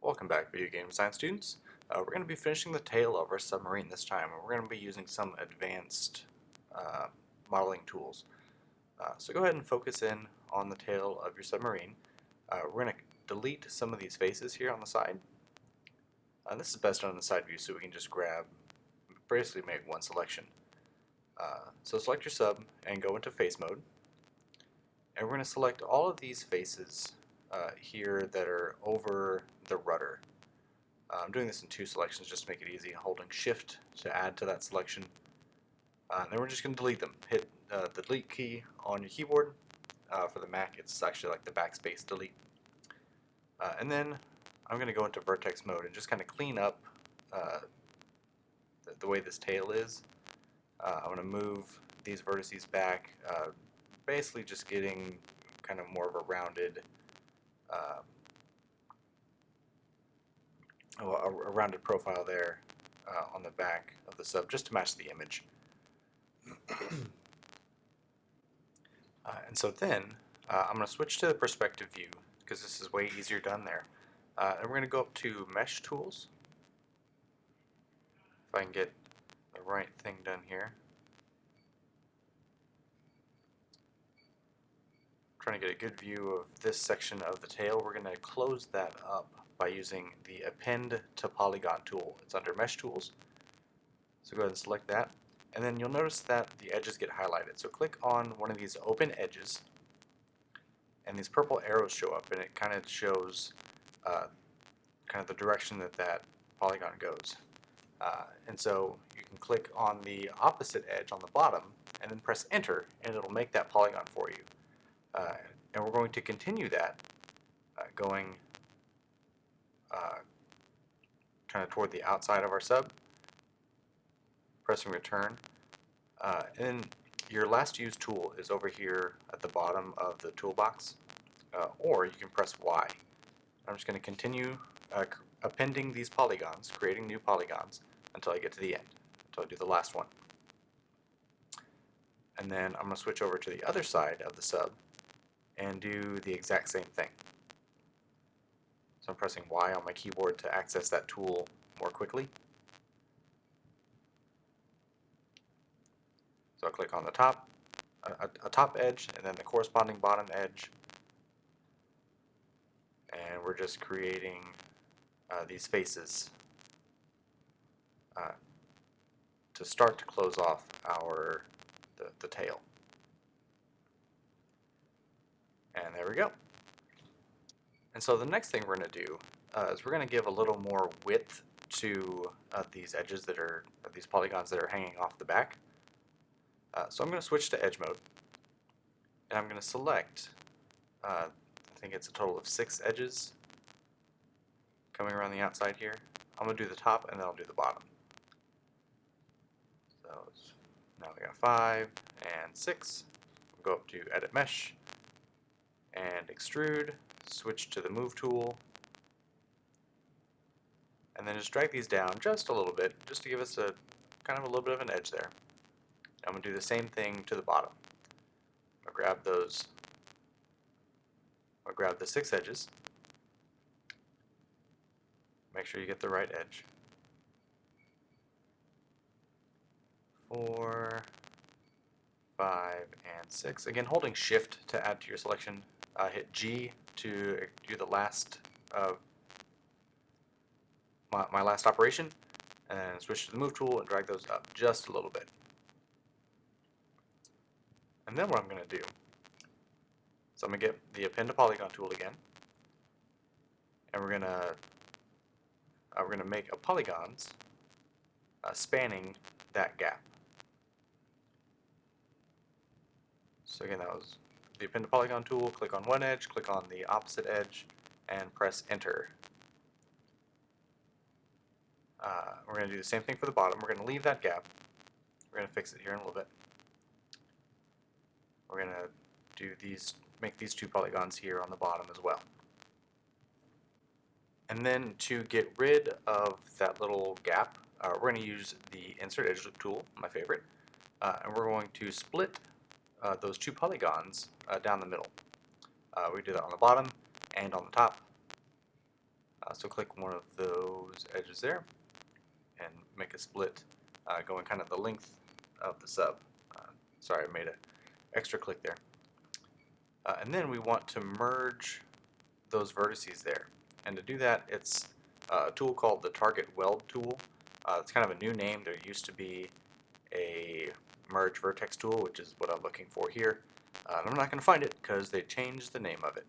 Welcome back, video game design students. We're going to be finishing the tail of our submarine this time, and we're going to be using some advanced modeling tools. So go ahead and focus in on the tail of your submarine. We're going to delete some of these faces here on the side. This is best done on the side view, so we can just basically make one selection. So select your sub and go into face mode. And we're going to select all of these faces here that are over the rudder. I'm doing this in two selections just to make it easy, holding shift to add to that selection. Then we're just going to delete them. Hit the delete key on your keyboard. For the Mac it's actually like the backspace delete. And then I'm going to go into vertex mode and just kind of clean up the way this tail is. I'm going to move these vertices back, basically just getting kind of more of a rounded a rounded profile there on the back of the sub, just to match the image. And so then I'm going to switch to the perspective view because this is way easier done there. And we're going to go up to Mesh Tools. If I can get the right thing done here. Trying to get a good view of this section of the tail. We're going to close that up by using the Append to Polygon tool. It's under Mesh Tools. So go ahead and select that. And then you'll notice that the edges get highlighted. So click on one of these open edges, and these purple arrows show up, and it kind of shows kind of the direction that that polygon goes. And so you can click on the opposite edge on the bottom, and then press Enter, and it'll make that polygon for you. And we're going to continue that going kind of toward the outside of our sub, pressing return. And your last used tool is over here at the bottom of the toolbox, or you can press Y. I'm just going to continue appending these polygons, creating new polygons, until I get to the end, until I do the last one. And then I'm going to switch over to the other side of the sub and do the exact same thing. So I'm pressing Y on my keyboard to access that tool more quickly. So I'll click on the top, a top edge, and then the corresponding bottom edge. And we're just creating these faces to start to close off the tail. And there we go. And so the next thing we're going to do is we're going to give a little more width to these edges that are, these polygons that are hanging off the back. So I'm going to switch to edge mode, and I'm going to select, I think it's a total of 6 edges coming around the outside here. I'm going to do the top, and then I'll do the bottom. So now we got 5 and 6. We'll go up to Edit Mesh and Extrude, switch to the Move tool, and then just drag these down just a little bit, just to give us a kind of a little bit of an edge there. I'm going to do the same thing to the bottom. I'll grab the 6 edges. Make sure you get the right edge. 4, 5, and 6. Again, holding Shift to add to your selection. Hit G to do the last my last operation, and then switch to the Move tool and drag those up just a little bit. And then what I'm going to do, so I'm going to get the Append to Polygon tool again, and we're going to make a polygons spanning that gap. So again, that was the Append to Polygon tool. Click on one edge, click on the opposite edge, and press Enter. We're going to do the same thing for the bottom. We're going to leave that gap. We're going to fix it here in a little bit. We're going to do make these 2 polygons here on the bottom as well. And then to get rid of that little gap, we're going to use the Insert Edge Loop tool, my favorite, and we're going to split those 2 polygons down the middle. We do that on the bottom and on the top. So click one of those edges there and make a split going kind of the length of the sub. Sorry, I made an extra click there. And then we want to merge those vertices there. And to do that, it's a tool called the Target Weld tool. It's kind of a new name. There used to be a merge vertex tool, which is what I'm looking for here. And I'm not going to find it because they changed the name of it.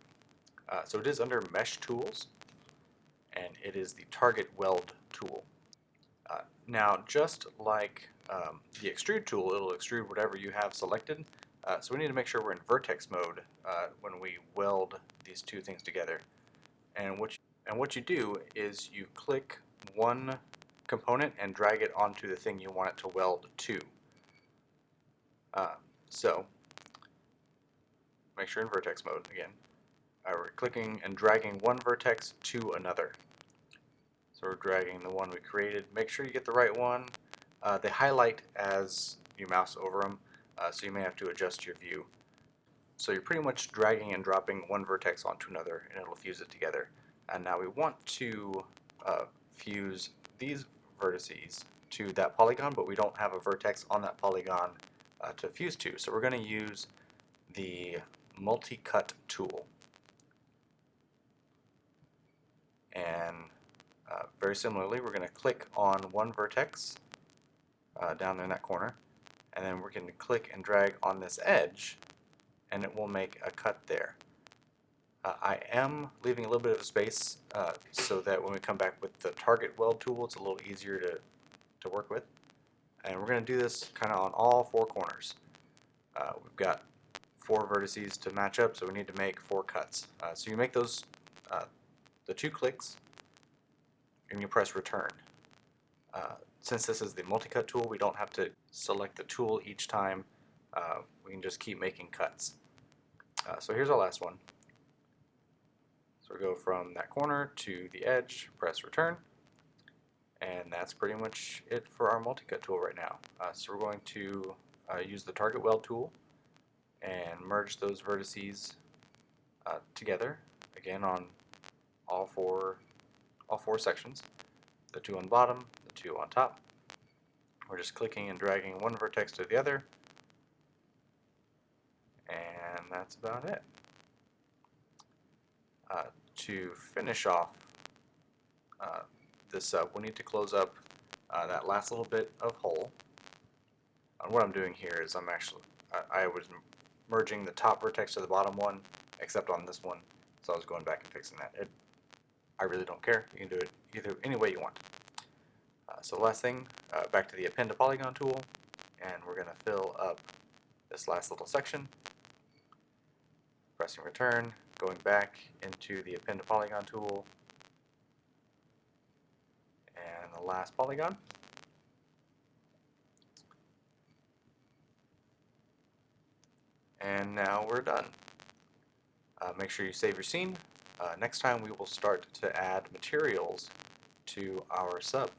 So it is under Mesh Tools, and it is the Target Weld tool. Now, just like the Extrude tool, it'll extrude whatever you have selected. So we need to make sure we're in vertex mode when we weld these two things together. And what you do is you click one component and drag it onto the thing you want it to weld to. So make sure in vertex mode again. We're clicking and dragging one vertex to another. So we're dragging the one we created. Make sure you get the right one. They highlight as you mouse over them, so you may have to adjust your view. So you're pretty much dragging and dropping one vertex onto another, and it'll fuse it together. And now we want to fuse these vertices to that polygon, but we don't have a vertex on that polygon to fuse to. So we're going to use the multi-cut tool. And very similarly, we're going to click on one vertex down there in that corner, and then we're going to click and drag on this edge, and it will make a cut there. I am leaving a little bit of space so that when we come back with the Target Weld tool, it's a little easier to work with. And we're going to do this kind of on all four corners. We've got 4 vertices to match up, so we need to make 4 cuts. So you make those the 2 clicks, and you press return. Since this is the multi-cut tool, we don't have to select the tool each time. We can just keep making cuts. So here's our last one. So we go from that corner to the edge, press return, and that's pretty much it for our multi-cut tool right now. So we're going to use the Target Weld tool and merge those vertices together, again on all four sections, the 2 on the bottom, the 2 on top. We're just clicking and dragging one vertex to the other, and that's about it. To finish off this sub, we need to close up that last little bit of hole. And what I'm doing here is I was merging the top vertex to the bottom one, except on this one, so I was going back and fixing that. I really don't care. You can do it any way you want. So the last thing, back to the Append to Polygon tool, and we're going to fill up this last little section. Pressing return, going back into the Append to Polygon tool, and the last polygon. And now we're done. Make sure you save your scene. Next time we will start to add materials to our sub.